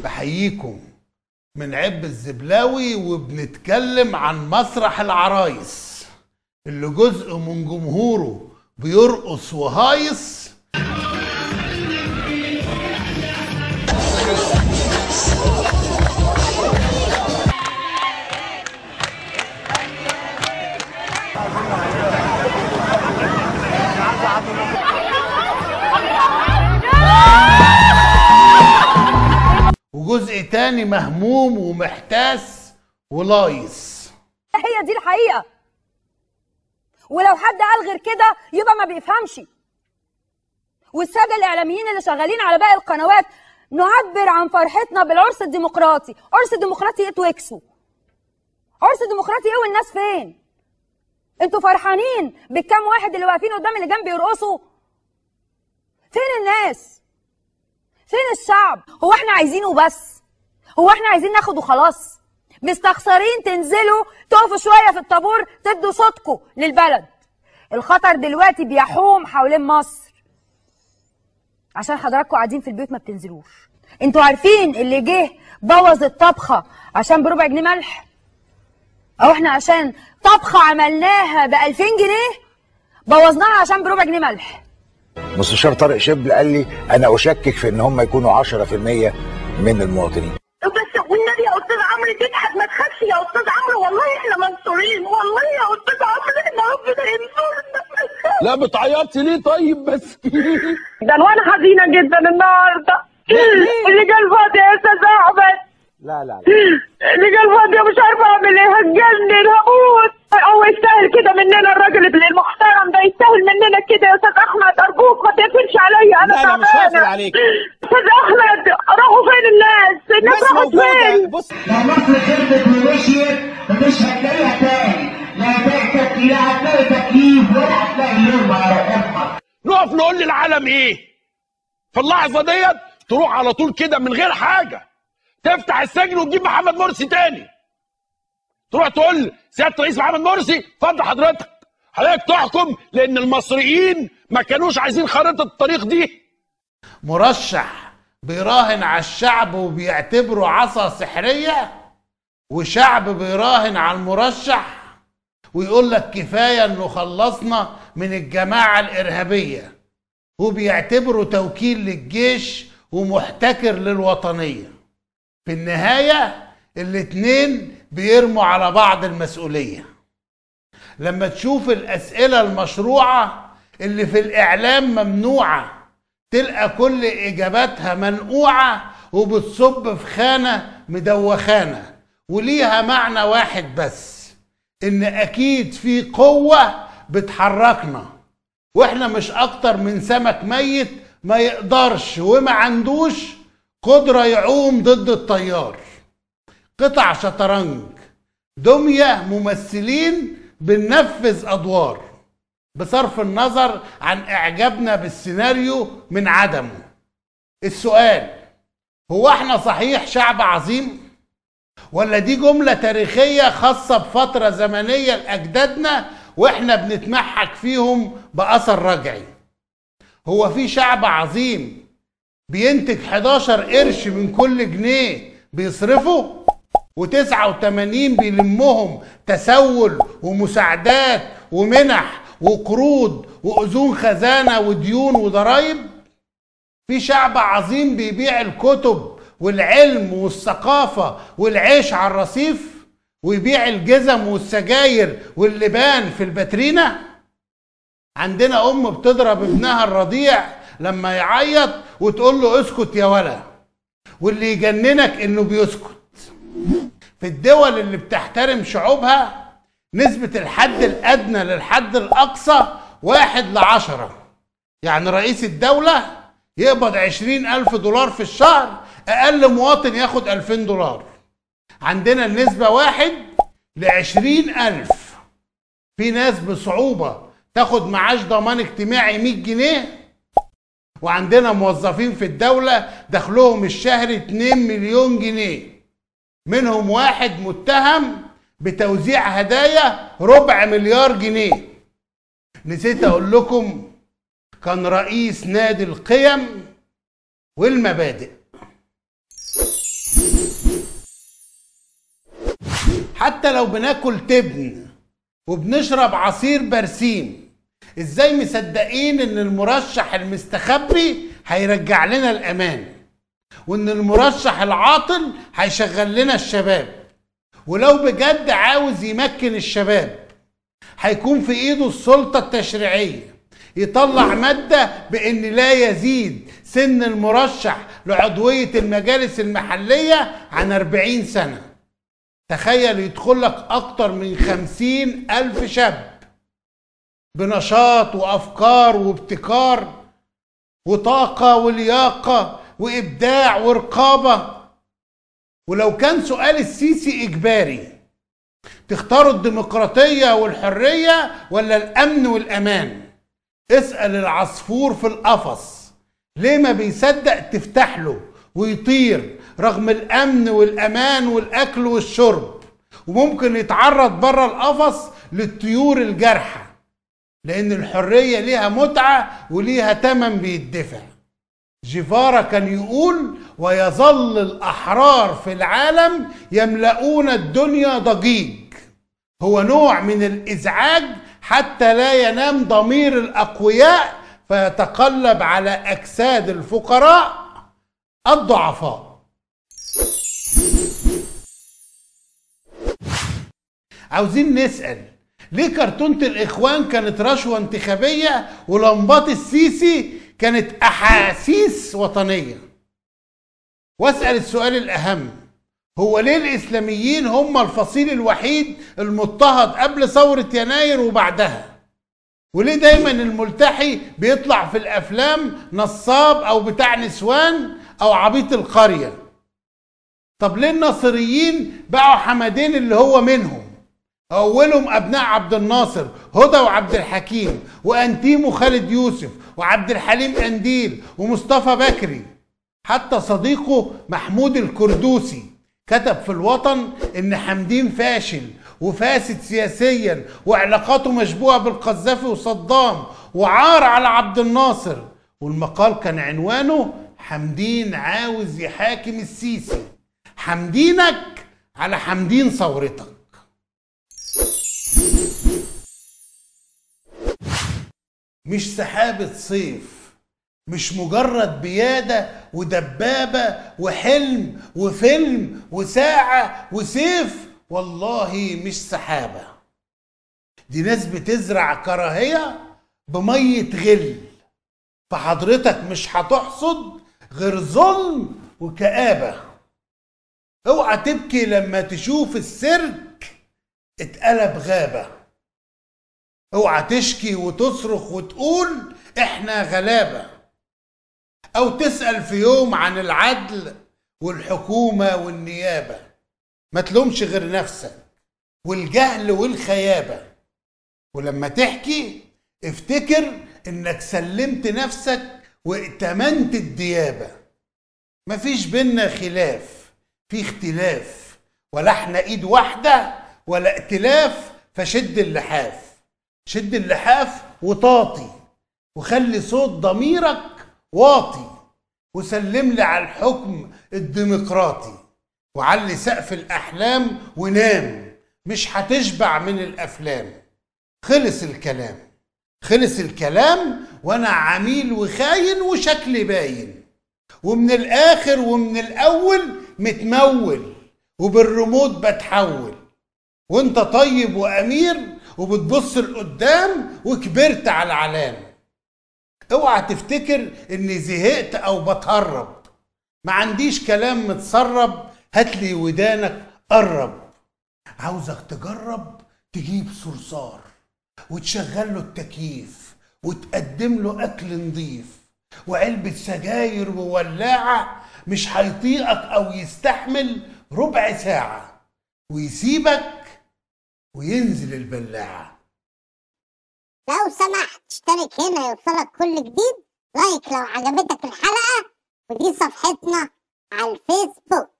بحييكم من عب الزبلاوي، وبنتكلم عن مسرح العرايس اللي جزء من جمهوره بيرقص وهايص. وجزء تاني مهموم ومحتاس ولايص. هي دي الحقيقة، ولو حد قال غير كده يبقى ما بيفهمش. والسادة الإعلاميين اللي شغالين على باقي القنوات نعبر عن فرحتنا بالعرس الديمقراطي. عرس ديمقراطي ايه توكسوا؟ عرس ديمقراطي ايه والناس فين؟ انتوا فرحانين بالكام واحد اللي واقفين قدام اللي جنبي يرقصوا؟ فين الناس؟ فين الشعب؟ هو احنا عايزينه بس؟ هو احنا عايزين ناخد وخلاص؟ مستخسرين تنزلوا تقفوا شويه في الطابور تدوا صوتكم للبلد. الخطر دلوقتي بيحوم حوالين مصر عشان حضراتكم قاعدين في البيوت ما بتنزلوش. انتوا عارفين اللي جه بوظ الطبخه عشان بربع جنيه ملح، او احنا عشان طبخه عملناها ب2000 جنيه بوظناها عشان بربع جنيه ملح. مستشار طارق شبل قال لي انا اشكك في ان هم يكونوا 10% من المواطنين. بس والنبي يا استاذ عمرو تضحك، ما تخافش يا استاذ عمرو، والله احنا منصورين، والله يا استاذ عمرو احنا ربنا ينصرنا. لا بتعيطي ليه طيب بس؟ ده وانا حزينه جدا النهارده. اللي جه الفاضي يا استاذ احمد. لا اللي جه الفاضي مش عارفه اعمل ايه، هتجنن هموت. هو يستاهل كده مننا، الراجل المحترم ده يستاهل مننا كده يا استاذ احمد، ارجوك ما تقفلش عليا انا تعبانه. لا مش هقفل عليك. استاذ احمد راحوا فين الناس؟ الناس راحت فين؟ بص لو مصر خربت ومشيت مش هتلاقيها تاني، لا هتلاقي تكييف ولا هتلاقي نور على روحك. نقف نقول للعالم ايه؟ في اللحظه ديت تروح على طول كده من غير حاجه تفتح السجن وتجيب محمد مرسي تاني. تروح تقول سياده الرئيس محمد مرسي اتفضل حضرتك تحكم، لان المصريين ما كانوش عايزين خريطه الطريق دي. مرشح بيراهن على الشعب وبيعتبره عصا سحرية، وشعب بيراهن على المرشح ويقول لك كفاية انه خلصنا من الجماعة الإرهابية، وبيعتبره توكيل للجيش ومحتكر للوطنية. في النهاية الاتنين بيرموا على بعض المسؤولية. لما تشوف الأسئلة المشروعة اللي في الإعلام ممنوعة تلقى كل إجاباتها منقوعة وبتصب في خانة مدوخانة، وليها معنى واحد بس، إن أكيد في قوة بتحركنا، وإحنا مش أكتر من سمك ميت ما يقدرش وما عندوش قدرة يعوم ضد التيار. قطع شطرنج، دمية ممثلين بننفذ أدوار بصرف النظر عن إعجابنا بالسيناريو من عدمه. السؤال هو احنا صحيح شعب عظيم، ولا دي جملة تاريخية خاصة بفترة زمنية لأجدادنا واحنا بنتمحك فيهم بأثر رجعي؟ هو في شعب عظيم بينتج 11 قرش من كل جنيه بيصرفه، و89 بيلمهم تسول ومساعدات ومنح وقروض وأذون خزانة وديون وضرايب؟ في شعب عظيم بيبيع الكتب والعلم والثقافة والعيش على الرصيف، ويبيع الجزم والسجاير واللبان في الباترينا؟ عندنا أم بتضرب ابنها الرضيع لما يعيط وتقول له اسكت يا ولا، واللي يجننك انه بيسكت. في الدول اللي بتحترم شعوبها نسبة الحد الأدنى للحد الأقصى 1:10، يعني رئيس الدولة يقبض 20,000 دولار في الشهر، أقل مواطن ياخد 2000 دولار. عندنا النسبة 1:20,000. في ناس بصعوبة تاخد معاش ضمان اجتماعي 100 جنيه، وعندنا موظفين في الدولة دخلهم الشهري 2 مليون جنيه، منهم واحد متهم بتوزيع هدايا 250 مليار جنيه. نسيت اقول لكم كان رئيس نادي القيم والمبادئ. حتى لو بناكل تبن وبنشرب عصير برسيم، ازاي مصدقين ان المرشح المستخبي هيرجع لنا الامان، وان المرشح العاطل هيشغل لنا الشباب؟ ولو بجد عاوز يمكن الشباب هيكون في ايده السلطة التشريعية يطلع مادة بان لا يزيد سن المرشح لعضوية المجالس المحلية عن 40 سنة. تخيل يدخل لك اكتر من 50,000 شاب بنشاط وافكار وابتكار وطاقة ولياقة وابداع ورقابة. ولو كان سؤال السيسي اجباري، تختاروا الديمقراطية والحرية ولا الامن والامان؟ اسأل العصفور في القفص ليه ما بيصدق تفتح له ويطير رغم الامن والامان والاكل والشرب، وممكن يتعرض بره القفص للطيور الجارحة، لان الحرية ليها متعة وليها تمن بيدفع. جيفارا كان يقول: ويظل الأحرار في العالم يملؤون الدنيا ضجيج. هو نوع من الإزعاج حتى لا ينام ضمير الأقوياء فيتقلب على أجساد الفقراء الضعفاء. عاوزين نسأل ليه كرتونة الإخوان كانت رشوة انتخابية ولمبات السيسي كانت أحاسيس وطنية؟ واسأل السؤال الأهم: هو ليه الإسلاميين هم الفصيل الوحيد المضطهد قبل ثورة يناير وبعدها؟ وليه دايما الملتحي بيطلع في الأفلام نصاب أو بتاع نسوان أو عبيط القرية؟ طب ليه الناصريين بقوا حمدين اللي هو منهم؟ أولهم أبناء عبد الناصر، هدى وعبد الحكيم وأنتيم وخالد يوسف وعبد الحليم قنديل ومصطفى بكري. حتى صديقه محمود الكردوسي كتب في الوطن إن حمدين فاشل وفاسد سياسيا وعلاقاته مشبوهة بالقذافي وصدام وعار على عبد الناصر، والمقال كان عنوانه: حمدين عاوز يحاكم السيسي، حمدينك على حمدين ثورتك. مش سحابة صيف، مش مجرد بيادة ودبابة وحلم وفيلم وساعة وسيف، والله مش سحابة. دي ناس بتزرع كراهية بمية غل، فحضرتك مش هتحصد غير ظلم وكآبة. اوعى تبكي لما تشوف السيرك اتقلب غابة، اوعى تشكي وتصرخ وتقول احنا غلابة، او تسأل في يوم عن العدل والحكومة والنيابة. ما تلومش غير نفسك والجهل والخيابة، ولما تحكي افتكر انك سلمت نفسك وائتمنت الديابة. مفيش بينا خلاف، في اختلاف، ولا احنا ايد واحدة ولا ائتلاف. فشد اللحاف، شد اللحاف وطاطي، وخلي صوت ضميرك واطي، وسلم لي على الحكم الديمقراطي، وعلي سقف الأحلام ونام، مش هتشبع من الأفلام. خلص الكلام، خلص الكلام، وأنا عميل وخاين وشكلي باين، ومن الآخر ومن الأول متمول، وبالريموت بتحول، وانت طيب وأمير وبتبص لقدام وكبرت على العلام. اوعى تفتكر اني زهقت او بتهرب، ما عنديش كلام متسرب، هاتلي ودانك قرب. عاوزك تجرب تجيب صرصار وتشغل له التكييف وتقدم له اكل نضيف وعلبة سجاير وولاعة، مش هيطيقك او يستحمل ربع ساعة ويسيبك وينزل البلاعة. لو سمحت اشترك هنا يوصلك كل جديد، لايك لو عجبتك الحلقة، ودي صفحتنا على الفيسبوك.